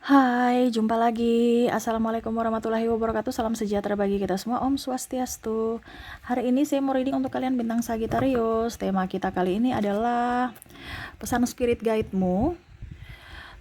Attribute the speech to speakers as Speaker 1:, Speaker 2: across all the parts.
Speaker 1: Hai, jumpa lagi. Assalamualaikum warahmatullahi wabarakatuh. Salam sejahtera bagi kita semua. Om Swastiastu. Hari ini saya mau reading untuk kalian bintang Sagittarius. Tema kita kali ini adalah pesan spirit guide-mu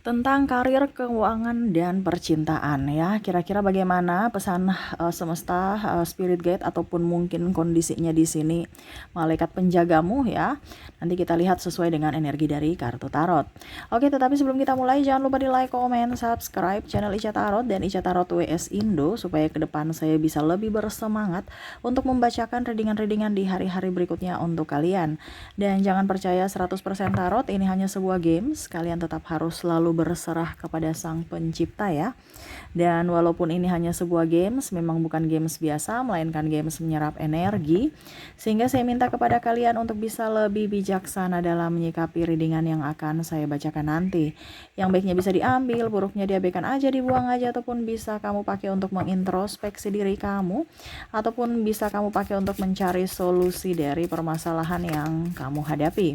Speaker 1: tentang karir, keuangan, dan percintaan ya. Kira-kira bagaimana pesan semesta, spirit guide ataupun mungkin kondisinya di sini malaikat penjagamu ya. Nanti kita lihat sesuai dengan energi dari kartu tarot. Oke, tetapi sebelum kita mulai jangan lupa di like, komen, subscribe channel Ica Tarot dan Ica Tarot WS Indo supaya ke depan saya bisa lebih bersemangat untuk membacakan readingan-readingan di hari-hari berikutnya untuk kalian. Dan jangan percaya 100% tarot, ini hanya sebuah games. Kalian tetap harus selalu berserah kepada Sang Pencipta ya. Dan walaupun ini hanya sebuah games, memang bukan games biasa, melainkan games menyerap energi. Sehingga saya minta kepada kalian untuk bisa lebih bijaksana dalam menyikapi readingan yang akan saya bacakan nanti. Yang baiknya bisa diambil, buruknya diabaikan aja, dibuang aja, ataupun bisa kamu pakai untuk mengintrospeksi diri kamu, ataupun bisa kamu pakai untuk mencari solusi dari permasalahan yang kamu hadapi.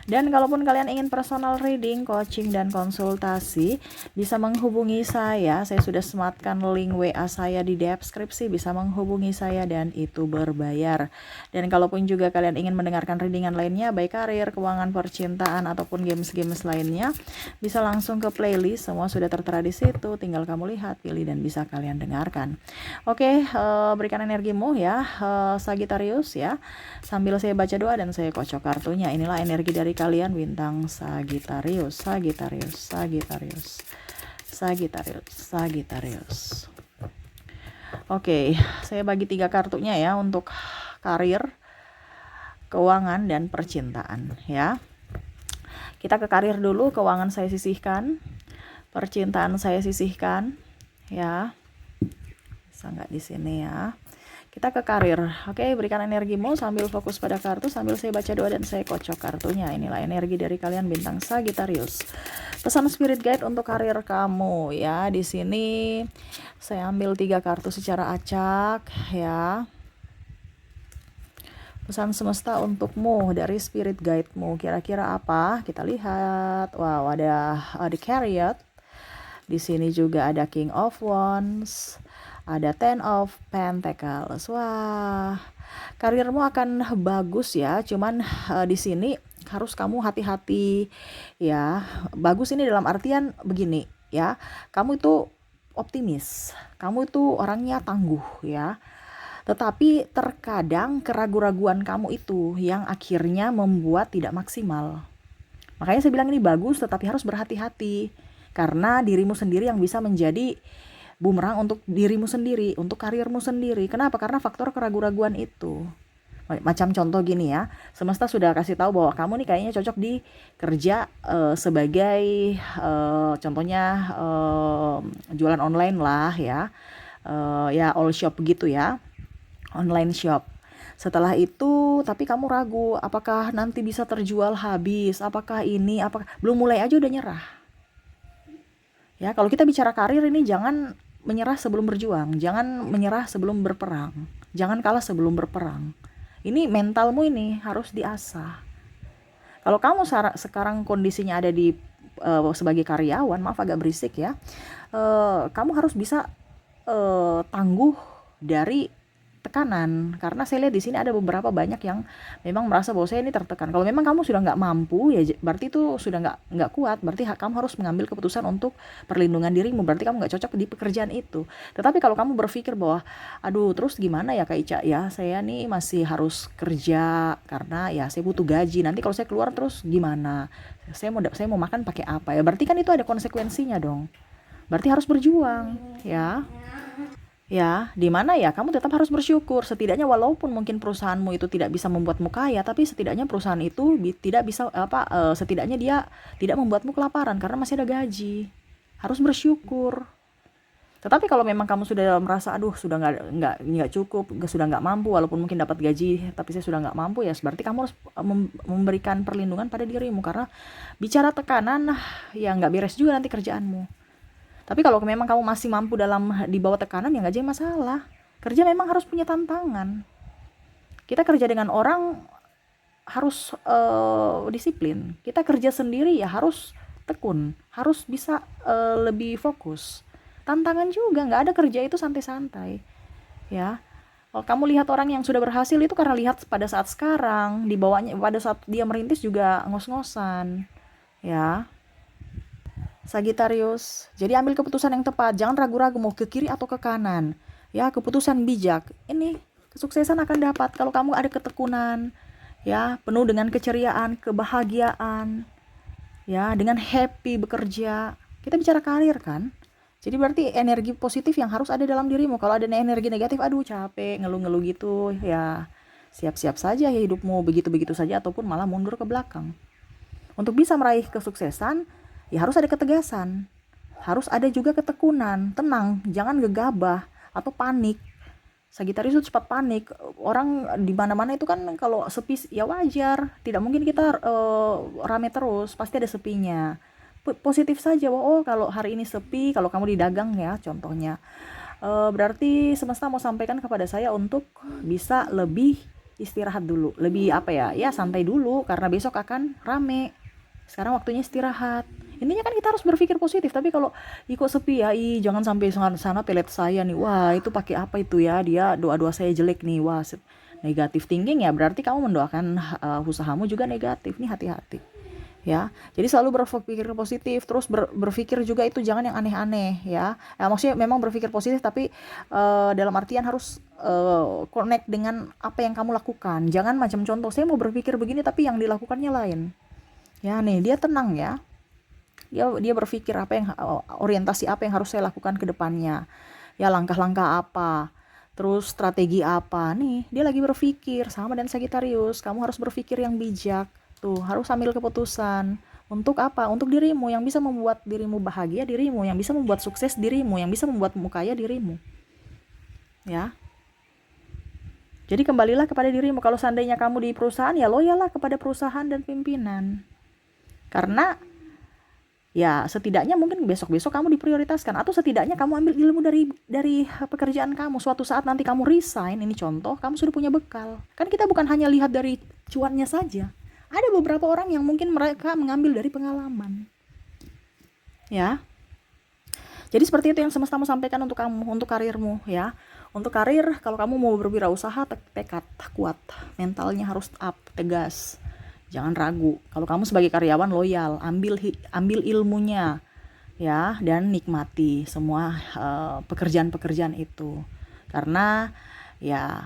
Speaker 1: Dan kalaupun kalian ingin personal reading, coaching, dan konsultasi, bisa menghubungi saya. Saya sudah sematkan link WA saya di deskripsi, bisa menghubungi saya dan itu berbayar. Dan kalaupun juga kalian ingin mendengarkan readingan lainnya, baik karir, keuangan, percintaan, ataupun games-games lainnya, bisa langsung ke playlist, semua sudah tertera di situ, tinggal kamu lihat, pilih, dan bisa kalian dengarkan. Oke, berikan energimu ya, Sagittarius ya, sambil saya baca doa dan saya kocok kartunya. Inilah energi dari kalian bintang Sagittarius, Sagittarius, Sagittarius, Sagittarius, Sagittarius. Oke, saya bagi 3 kartunya ya untuk karir, keuangan, dan percintaan ya. Kita ke karir dulu, keuangan saya sisihkan, percintaan saya sisihkan ya. Bisa nggak di sini ya? Kita ke karir. Oke, berikan energimu sambil fokus pada kartu, sambil saya baca doa dan saya kocok kartunya. Inilah energi dari kalian bintang Sagittarius. Pesan spirit guide untuk karir kamu ya. Di sini saya ambil 3 kartu secara acak ya. Pesan semesta untukmu dari spirit guide-mu kira-kira apa? Kita lihat. Wow, ada The Chariot. Di sini juga ada King of Wands, ada Ten of Pentacles. Wah, karirmu akan bagus ya. Cuman di sini harus kamu hati-hati ya. Bagus ini dalam artian begini ya. Kamu itu optimis. Kamu itu orangnya tangguh ya. Tetapi terkadang keraguan-raguan kamu itu yang akhirnya membuat tidak maksimal. Makanya saya bilang ini bagus, tetapi harus berhati-hati. Karena dirimu sendiri yang bisa menjadi bumerang untuk dirimu sendiri, untuk karirmu sendiri. Kenapa? Karena faktor keraguan-raguan itu. Macam contoh gini ya, semesta sudah kasih tahu bahwa kamu nih kayaknya cocok di kerja sebagai contohnya jualan online lah ya. Ya all shop gitu ya, online shop. Setelah itu, tapi kamu ragu, apakah nanti bisa terjual habis, apakah ini, apakah belum mulai aja udah nyerah. Ya, kalau kita bicara karir ini jangan menyerah sebelum berjuang, jangan menyerah sebelum berperang, jangan kalah sebelum berperang. Ini mentalmu ini harus diasah. Kalau kamu sekarang kondisinya ada di sebagai karyawan, maaf agak berisik ya, kamu harus bisa tangguh dari tekanan, karena saya lihat di sini ada beberapa banyak yang memang merasa bahwa saya ini tertekan. Kalau memang kamu sudah nggak mampu ya berarti itu sudah nggak kuat, berarti kamu harus mengambil keputusan untuk perlindungan dirimu, berarti kamu nggak cocok di pekerjaan itu. Tetapi kalau kamu berpikir bahwa aduh terus gimana ya Kak Ica ya, saya nih masih harus kerja karena ya saya butuh gaji, nanti kalau saya keluar terus gimana, saya mau makan pakai apa ya, berarti kan itu ada konsekuensinya dong, berarti harus berjuang ya. Ya, di mana ya kamu tetap harus bersyukur. Setidaknya walaupun mungkin perusahaanmu itu tidak bisa membuatmu kaya, tapi setidaknya perusahaan itu tidak bisa setidaknya dia tidak membuatmu kelaparan karena masih ada gaji. Harus bersyukur. Tetapi kalau memang kamu sudah merasa aduh sudah nggak cukup, sudah nggak mampu, walaupun mungkin dapat gaji, tapi saya sudah nggak mampu ya, berarti kamu harus memberikan perlindungan pada dirimu karena bicara tekanan, ya nggak beres juga nanti kerjaanmu. Tapi kalau memang kamu masih mampu di bawah tekanan ya nggak jadi masalah. Kerja memang harus punya tantangan. Kita kerja dengan orang harus disiplin. Kita kerja sendiri ya harus tekun, harus bisa lebih fokus. Tantangan juga, nggak ada kerja itu santai-santai, ya. Kalau kamu lihat orang yang sudah berhasil itu karena lihat pada saat sekarang, dibawanya pada saat dia merintis juga ngos-ngosan, ya. Sagitarius, jadi ambil keputusan yang tepat, jangan ragu-ragu mau ke kiri atau ke kanan, ya. Keputusan bijak, ini kesuksesan akan dapat kalau kamu ada ketekunan, ya, penuh dengan keceriaan, kebahagiaan, ya, dengan happy bekerja. Kita bicara karir kan, jadi berarti energi positif yang harus ada dalam dirimu. Kalau ada energi negatif, aduh capek, ngeluh-ngeluh gitu, ya siap-siap saja ya hidupmu begitu-begitu saja ataupun malah mundur ke belakang. Untuk bisa meraih kesuksesan, ya harus ada ketegasan, harus ada juga ketekunan. Tenang, jangan gegabah atau panik. Sagitarius itu cepat panik. Orang di mana-mana itu kan kalau sepi ya wajar. Tidak mungkin kita rame terus, pasti ada sepinya. Positif saja bahwa oh kalau hari ini sepi, kalau kamu di dagang ya contohnya. Berarti semesta mau sampaikan kepada saya untuk bisa lebih istirahat dulu. Lebih apa ya? Ya santai dulu karena besok akan rame. Sekarang waktunya istirahat. Intinya kan kita harus berpikir positif, tapi kalau kok sepi ya, jangan sampai sana pelet saya nih, wah itu pakai apa itu ya, dia doa-doa saya jelek nih, wah negatif thinking ya, berarti kamu mendoakan usahamu juga negatif nih, hati-hati ya. Jadi selalu berpikir positif, terus berpikir juga itu jangan yang aneh-aneh ya. Maksudnya memang berpikir positif, tapi dalam artian harus connect dengan apa yang kamu lakukan. Jangan macam contoh, saya mau berpikir begini tapi yang dilakukannya lain. Ya nih, dia tenang ya. Dia berpikir apa yang orientasi apa yang harus saya lakukan ke depannya. Ya langkah-langkah apa. Terus strategi apa nih? Dia lagi berpikir sama dan Sagittarius. Kamu harus berpikir yang bijak. Tuh, harus ambil keputusan. Untuk apa? Untuk dirimu yang bisa membuat dirimu bahagia, dirimu yang bisa membuat sukses, dirimu yang bisa membuatmu kaya, dirimu. Ya. Jadi kembalilah kepada dirimu. Kalau seandainya kamu di perusahaan, ya loyallah kepada perusahaan dan pimpinan. Karena ya setidaknya mungkin besok-besok kamu diprioritaskan, atau setidaknya kamu ambil ilmu dari pekerjaan kamu. Suatu saat nanti kamu resign, ini contoh, kamu sudah punya bekal. Kan kita bukan hanya lihat dari cuannya saja. Ada beberapa orang yang mungkin mereka mengambil dari pengalaman. Ya. Jadi seperti itu yang semesta mau sampaikan untuk kamu, untuk karirmu ya. Untuk karir, kalau kamu mau berwirausaha, tekad kuat, mentalnya harus up, tegas. Jangan ragu. Kalau kamu sebagai karyawan loyal, ambil ilmunya ya, dan nikmati semua pekerjaan-pekerjaan itu. Karena ya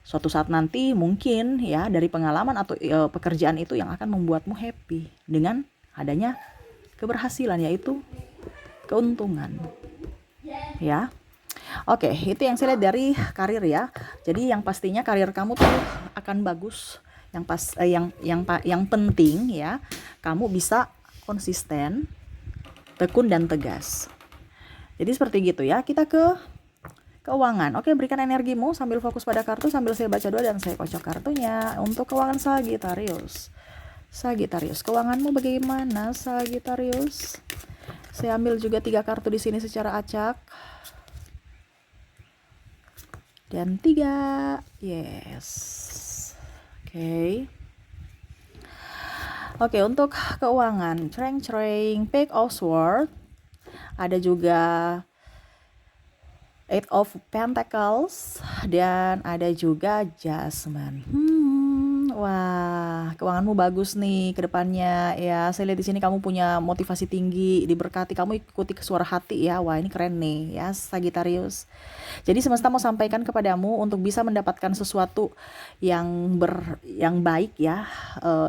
Speaker 1: suatu saat nanti mungkin ya dari pengalaman atau pekerjaan itu yang akan membuatmu happy dengan adanya keberhasilan, yaitu keuntungan. Ya. Oke, itu yang saya lihat dari karir ya. Jadi yang pastinya karir kamu tuh akan bagus. Yang penting ya, kamu bisa konsisten, tekun dan tegas. Jadi seperti gitu ya. Kita ke keuangan. Oke, berikan energimu sambil fokus pada kartu, sambil saya baca doa dan saya kocok kartunya. Untuk keuangan Sagittarius. Keuanganmu bagaimana Sagittarius? Saya ambil juga 3 kartu di sini secara acak. Dan 3. Yes. Oke, untuk keuangan, Page of Swords, ada juga Eight of Pentacles, dan ada juga Jasmine. Wah, keuanganmu bagus nih ke depannya ya. Saya lihat di sini kamu punya motivasi tinggi, diberkati, kamu ikuti ke suara hati ya. Wah, ini keren nih ya Sagittarius. Jadi semesta mau sampaikan kepadamu untuk bisa mendapatkan sesuatu yang baik ya.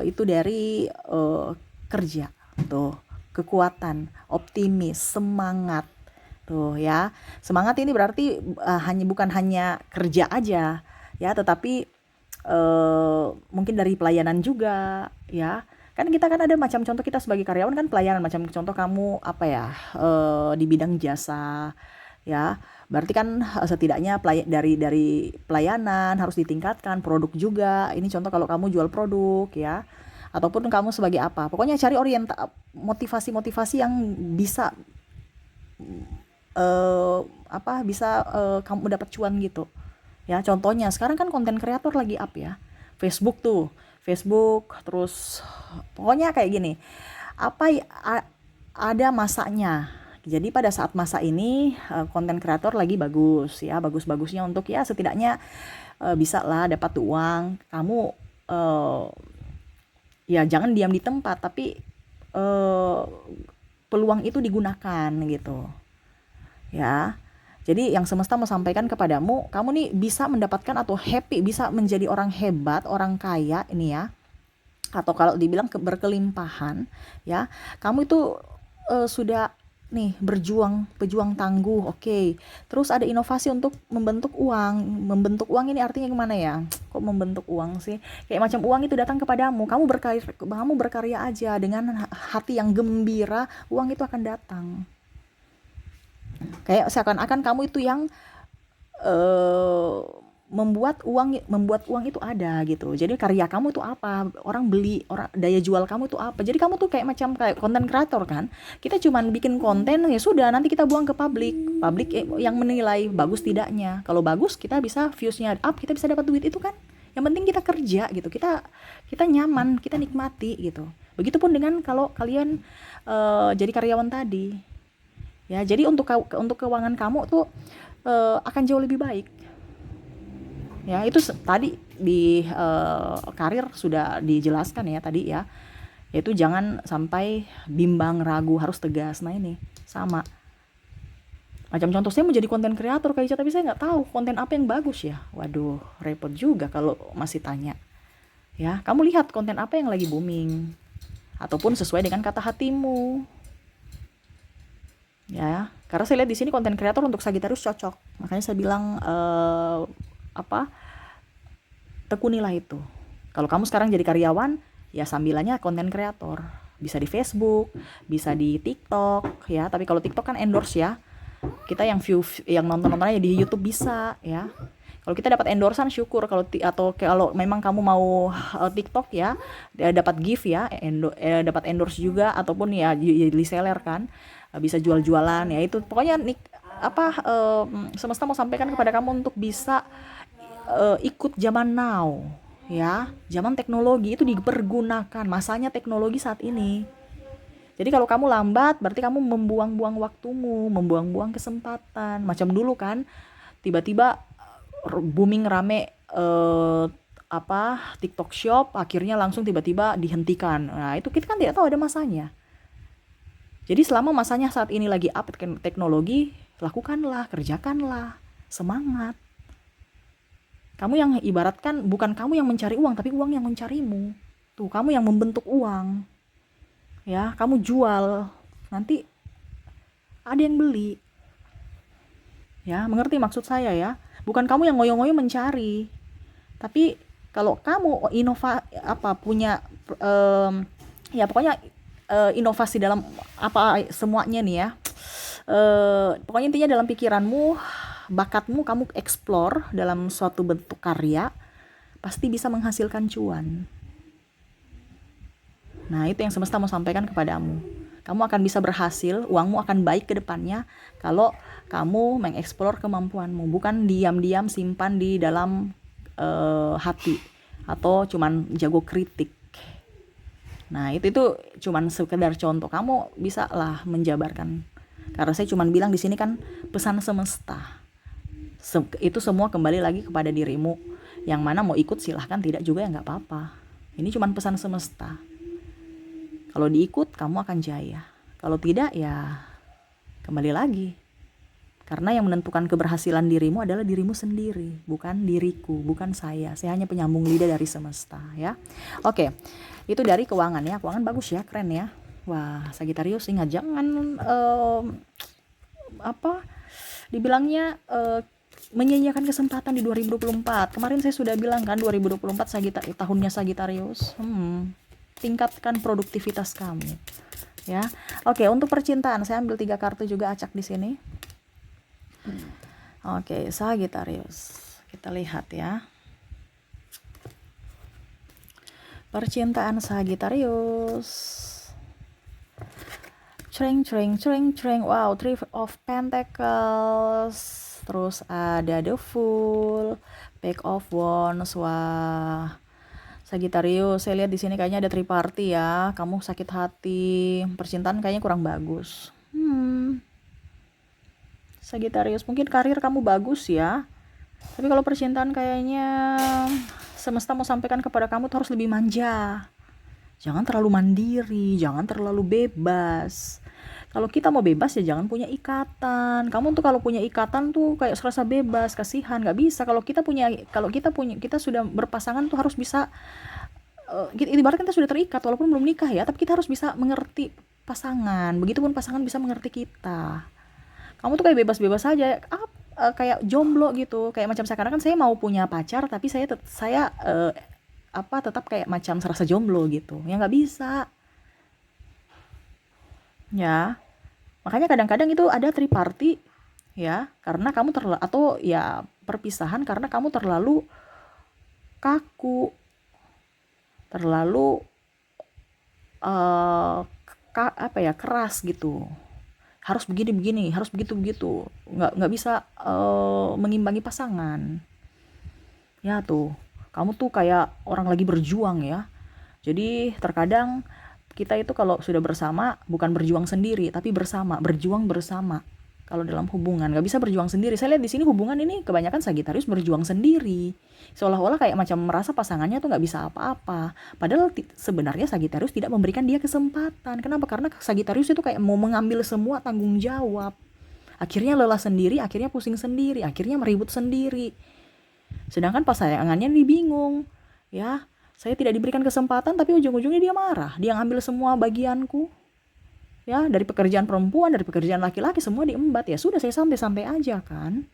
Speaker 1: Itu dari kerja. Tuh, kekuatan, optimis, semangat. Tuh ya. Semangat ini berarti bukan hanya kerja aja ya, tetapi mungkin dari pelayanan juga ya. Kan kita kan ada macam contoh, kita sebagai karyawan kan pelayanan, macam contoh kamu apa ya, di bidang jasa ya, berarti kan setidaknya dari pelayanan harus ditingkatkan, produk juga, ini contoh kalau kamu jual produk ya, ataupun kamu sebagai apa, pokoknya cari motivasi yang bisa kamu dapat cuan gitu. Ya, contohnya sekarang kan konten kreator lagi up ya. Facebook, terus pokoknya kayak gini. ada masanya. Jadi pada saat masa ini konten kreator lagi bagus ya, bagus-bagusnya untuk ya setidaknya bisa lah dapat uang. Kamu eh, ya jangan diam di tempat, tapi eh, peluang itu digunakan gitu ya. Jadi yang semesta mau sampaikan kepadamu, kamu nih bisa mendapatkan atau happy, bisa menjadi orang hebat, orang kaya ini ya, atau kalau dibilang berkelimpahan ya. Kamu itu sudah nih berjuang tangguh, oke. Terus ada inovasi untuk membentuk uang. Membentuk uang ini artinya gimana ya? Kok membentuk uang sih? Kayak macam uang itu datang kepadamu, kamu berkarya aja dengan hati yang gembira, uang itu akan datang. Kayak seakan-akan kamu itu yang eh, membuat uang itu ada gitu. Jadi karya kamu itu apa? Orang beli, orang daya jual kamu itu apa? Jadi kamu tuh kayak macam kayak konten kreator kan. Kita cuman bikin konten ya sudah, nanti kita buang ke publik. Publik yang menilai bagus tidaknya. Kalau bagus kita bisa viewsnya up, kita bisa dapat duit itu kan. Yang penting kita kerja gitu. Kita nyaman, kita nikmati gitu. Begitupun dengan kalau kalian jadi karyawan tadi. Ya, jadi untuk keuangan kamu tuh akan jauh lebih baik. Ya, itu tadi di karir sudah dijelaskan ya tadi ya. Yaitu jangan sampai bimbang, ragu, harus tegas. Nah, ini sama. Macam contoh saya mau jadi konten kreator kayak tapi saya nggak tahu konten apa yang bagus ya. Waduh, repot juga kalau masih tanya. Ya, kamu lihat konten apa yang lagi booming ataupun sesuai dengan kata hatimu. Ya, karena saya lihat di sini konten kreator untuk Sagittarius cocok. Makanya saya bilang apa? Tekunilah itu. Kalau kamu sekarang jadi karyawan, ya sambilannya konten kreator. Bisa di Facebook, bisa di TikTok, ya. Tapi kalau TikTok kan endorse ya. Kita yang view, yang nonton-nontonnya di YouTube bisa, ya. Kalau kita dapat endorsan syukur. Atau kalau memang kamu mau TikTok ya, dapat gift ya, dapat endorse juga ataupun ya reseller kan, bisa jual-jualan ya itu. Pokoknya semesta mau sampaikan kepada kamu untuk bisa ikut zaman now ya, zaman teknologi itu dipergunakan, masanya teknologi saat ini. Jadi kalau kamu lambat berarti kamu membuang-buang waktumu, membuang-buang kesempatan. Macam dulu kan tiba-tiba booming rame TikTok Shop, akhirnya langsung tiba-tiba dihentikan. Nah itu kita kan tidak tahu ada masanya. Jadi selama masanya saat ini lagi up teknologi, lakukanlah, kerjakanlah, semangat. Kamu yang ibaratkan bukan kamu yang mencari uang, tapi uang yang mencarimu. Tuh, kamu yang membentuk uang. Ya, kamu jual. Nanti ada yang beli. Ya, mengerti maksud saya ya? Bukan kamu yang ngoyo-ngoyo mencari. Tapi kalau kamu punya ya pokoknya inovasi dalam apa semuanya nih ya. Pokoknya intinya dalam pikiranmu, bakatmu kamu explore dalam suatu bentuk karya, pasti bisa menghasilkan cuan. Nah, itu yang semesta mau sampaikan kepadamu. Kamu akan bisa berhasil, uangmu akan baik ke depannya kalau kamu mengeksplor kemampuanmu, bukan diam-diam simpan di dalam hati atau cuman jago kritik. Nah, itu cuman sekedar contoh. Kamu bisa lah menjabarkan. Karena saya cuman bilang di sini kan pesan semesta. Itu semua kembali lagi kepada dirimu. Yang mana mau ikut silahkan, tidak juga ya nggak apa-apa. Ini cuman pesan semesta. Kalau diikut kamu akan jaya. Kalau tidak ya kembali lagi. Karena yang menentukan keberhasilan dirimu adalah dirimu sendiri, bukan diriku, bukan saya. Saya hanya penyambung lidah dari semesta ya. Oke, itu dari keuangan ya. Keuangan bagus ya, keren ya. Wah, Sagittarius ingat jangan dibilangnya menyia-nyiakan kesempatan di 2024. Kemarin saya sudah bilang kan 2024 tahunnya Sagittarius. Tingkatkan produktivitas kamu. Ya. Oke, untuk percintaan saya ambil 3 kartu juga acak di sini. Oke, Sagittarius. Kita lihat ya. Percintaan Sagittarius. Cereng. Wow, Three of Pentacles. Terus ada The Fool, Page of Wands. Wah, Sagittarius, saya lihat di sini kayaknya ada triparty ya. Kamu sakit hati, percintaan kayaknya kurang bagus. Sagittarius, mungkin karir kamu bagus ya. Tapi kalau percintaan kayaknya semesta mau sampaikan kepada kamu tuh harus lebih manja. Jangan terlalu mandiri, jangan terlalu bebas. Kalau kita mau bebas ya jangan punya ikatan. Kamu tuh kalau punya ikatan tuh kayak serasa bebas, kasihan, nggak bisa. Kita sudah berpasangan tuh harus bisa, ibaratnya kita sudah terikat walaupun belum nikah ya, tapi kita harus bisa mengerti pasangan. Begitupun pasangan bisa mengerti kita. Kamu tuh kayak bebas-bebas aja, kayak jomblo gitu, kayak macam sekarang kan saya mau punya pacar tapi tetap kayak macam serasa jomblo gitu ya, nggak bisa ya. Makanya kadang-kadang itu ada triparty ya, karena kamu terlalu, atau ya perpisahan karena kamu terlalu kaku, terlalu eh apa ya, keras gitu, harus begini-begini, harus begitu-begitu, nggak bisa mengimbangi pasangan ya. Tuh kamu tuh kayak orang lagi berjuang ya. Jadi terkadang kita itu kalau sudah bersama bukan berjuang sendiri tapi bersama, berjuang bersama. Kalau dalam hubungan nggak bisa berjuang sendiri. Saya lihat di sini hubungan ini kebanyakan Sagittarius berjuang sendiri, seolah-olah kayak macam merasa pasangannya tuh nggak bisa apa-apa. Padahal sebenarnya Sagittarius tidak memberikan dia kesempatan. Kenapa? Karena Sagittarius itu kayak mau mengambil semua tanggung jawab. Akhirnya lelah sendiri, akhirnya pusing sendiri, akhirnya meribut sendiri. Sedangkan pasangannya ini bingung, ya, saya tidak diberikan kesempatan tapi ujung-ujungnya dia marah, dia ngambil semua bagianku, ya, dari pekerjaan perempuan, dari pekerjaan laki-laki semua diembat. Ya sudah, saya santai-santai aja kan.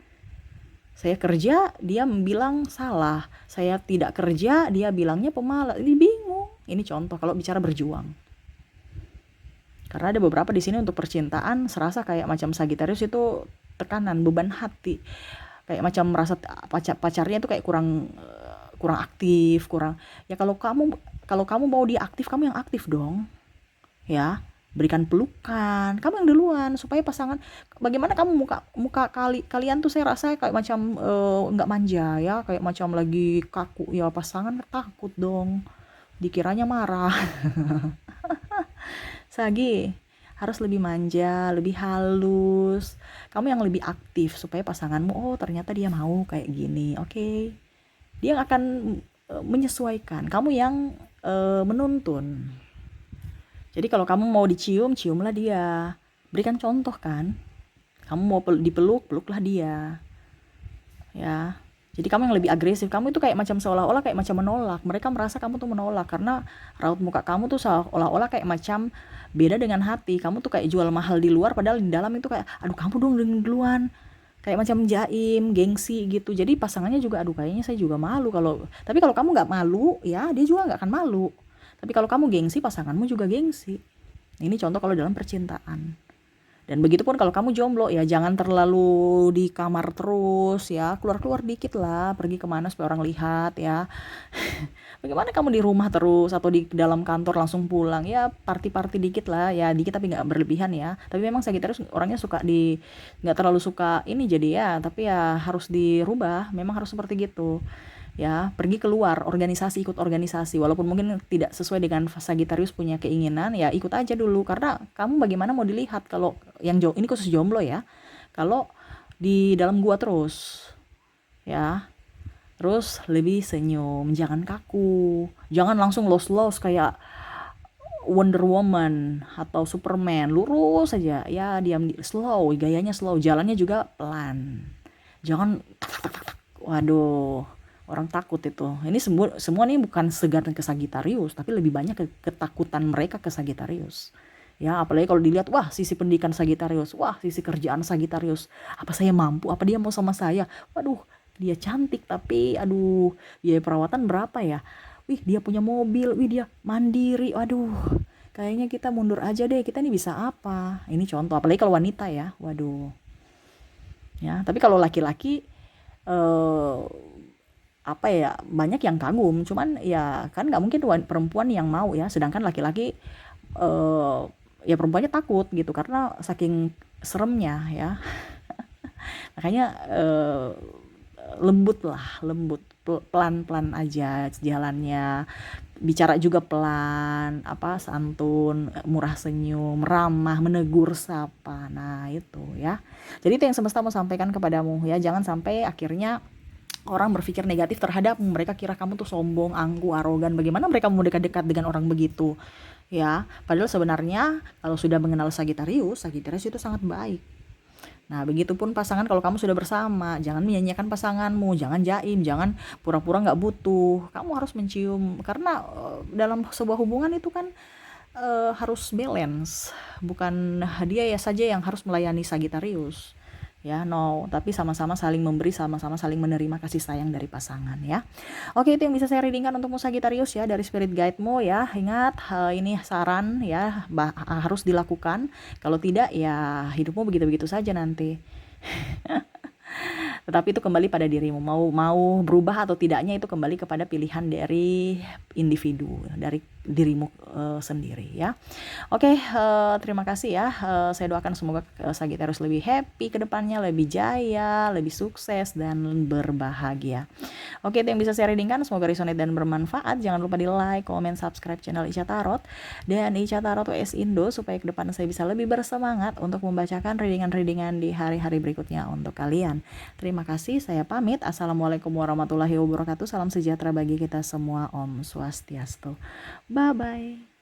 Speaker 1: Saya kerja, dia bilang salah. Saya tidak kerja, dia bilangnya pemalas. Ini bingung. Ini contoh kalau bicara berjuang. Karena ada beberapa di sini untuk percintaan serasa kayak macam Sagittarius itu tekanan, beban hati. Kayak macam merasa pacarnya itu kayak kurang kurang aktif, kurang. Ya kalau kamu mau dia aktif, kamu yang aktif dong. Ya, berikan pelukan, kamu yang duluan supaya pasangan, bagaimana kamu kalian tuh saya rasa kayak macam nggak manja ya, kayak macam lagi kaku ya, pasangan takut dong dikiranya marah. Sagi harus lebih manja, lebih halus, kamu yang lebih aktif supaya pasanganmu, oh ternyata dia mau kayak gini, oke. Dia akan menyesuaikan, kamu yang menuntun. Jadi kalau kamu mau dicium, ciumlah dia. Berikan contoh kan. Kamu mau dipeluk, peluklah dia. Ya. Jadi kamu yang lebih agresif. Kamu itu kayak macam seolah-olah kayak macam menolak. Mereka merasa kamu tuh menolak karena raut muka kamu tuh seolah-olah kayak macam beda dengan hati. Kamu tuh kayak jual mahal di luar padahal di dalam itu kayak aduh kamu dong duluan. Kayak macam jaim, gengsi gitu. Jadi pasangannya juga aduh kayaknya saya juga malu tapi kalau kamu nggak malu, ya dia juga nggak akan malu. Tapi kalau kamu gengsi, pasanganmu juga gengsi. Ini contoh kalau dalam percintaan. Dan begitupun kalau kamu jomblo, ya jangan terlalu di kamar terus ya. Keluar-keluar dikit lah, pergi kemana supaya orang lihat ya. Bagaimana kamu di rumah terus atau di dalam kantor langsung pulang? Ya party-party dikit lah, ya dikit tapi nggak berlebihan ya. Tapi memang Sagittarius orangnya nggak terlalu suka ini jadi ya. Tapi ya harus dirubah, memang harus seperti gitu. Ya, pergi keluar organisasi, ikut organisasi walaupun mungkin tidak sesuai dengan Sagittarius punya keinginan, ya ikut aja dulu karena kamu bagaimana mau dilihat kalau ini khusus jomblo ya. Kalau di dalam gua terus ya, terus lebih senyum, jangan kaku, jangan langsung los kayak Wonder Woman atau Superman, lurus saja ya, slow, gayanya slow, jalannya juga pelan, jangan waduh, orang takut itu. Ini semua nih bukan segar ke Sagittarius, tapi lebih banyak ketakutan mereka ke Sagittarius. Ya, apalagi kalau dilihat, wah sisi pendidikan Sagittarius, wah sisi kerjaan Sagittarius. Apa saya mampu? Apa dia mau sama saya? Waduh, dia cantik tapi aduh, biaya perawatan berapa ya? Wih, dia punya mobil, wih dia mandiri. Waduh, kayaknya kita mundur aja deh. Kita nih bisa apa? Ini contoh, apalagi kalau wanita ya. Waduh. Ya, tapi kalau laki-laki eh apa ya, banyak yang kagum, cuman ya kan nggak mungkin perempuan yang mau ya, sedangkan laki-laki eh ya perempuannya takut gitu karena saking seremnya ya. Makanya lembut lah, lembut, pelan-pelan aja jalannya, bicara juga pelan, santun, murah senyum, ramah, menegur sapa. Nah, itu ya. Jadi itu yang semesta mau sampaikan kepadamu ya. Jangan sampai akhirnya orang berpikir negatif terhadap mereka, kira kamu tuh sombong, angkuh, arogan. Bagaimana mereka mau dekat-dekat dengan orang begitu? Ya, padahal sebenarnya kalau sudah mengenal Sagittarius, Sagittarius itu sangat baik. Nah, begitupun pasangan, kalau kamu sudah bersama, jangan menyanyiakan pasanganmu, jangan jaim, jangan pura-pura nggak butuh. Kamu harus mencium, karena dalam sebuah hubungan itu kan harus balance, bukan dia ya saja yang harus melayani Sagittarius. Ya, no, tapi sama-sama saling memberi, sama-sama saling menerima kasih sayang dari pasangan ya. Oke, itu yang bisa saya readingkan untukmu Sagittarius ya, dari spirit guide-mu ya. Ingat, ini saran ya, harus dilakukan. Kalau tidak ya hidupmu begitu-begitu saja nanti. Tetapi itu kembali pada dirimu, mau berubah atau tidaknya itu kembali kepada pilihan dari individu, dari dirimu sendiri ya. Oke, terima kasih ya. Saya doakan semoga Sagittarius lebih happy ke depannya, lebih jaya, lebih sukses dan berbahagia. Oke, itu yang bisa saya readingkan, semoga resonate dan bermanfaat. Jangan lupa di like, comment, subscribe channel Ica Tarot dan Ica Tarot WS Indo supaya ke depan saya bisa lebih bersemangat untuk membacakan readingan-readingan di hari-hari berikutnya untuk kalian. Terima kasih, saya pamit. Assalamualaikum warahmatullahi wabarakatuh. Salam sejahtera bagi kita semua. Om Swastiastu. Bye-bye.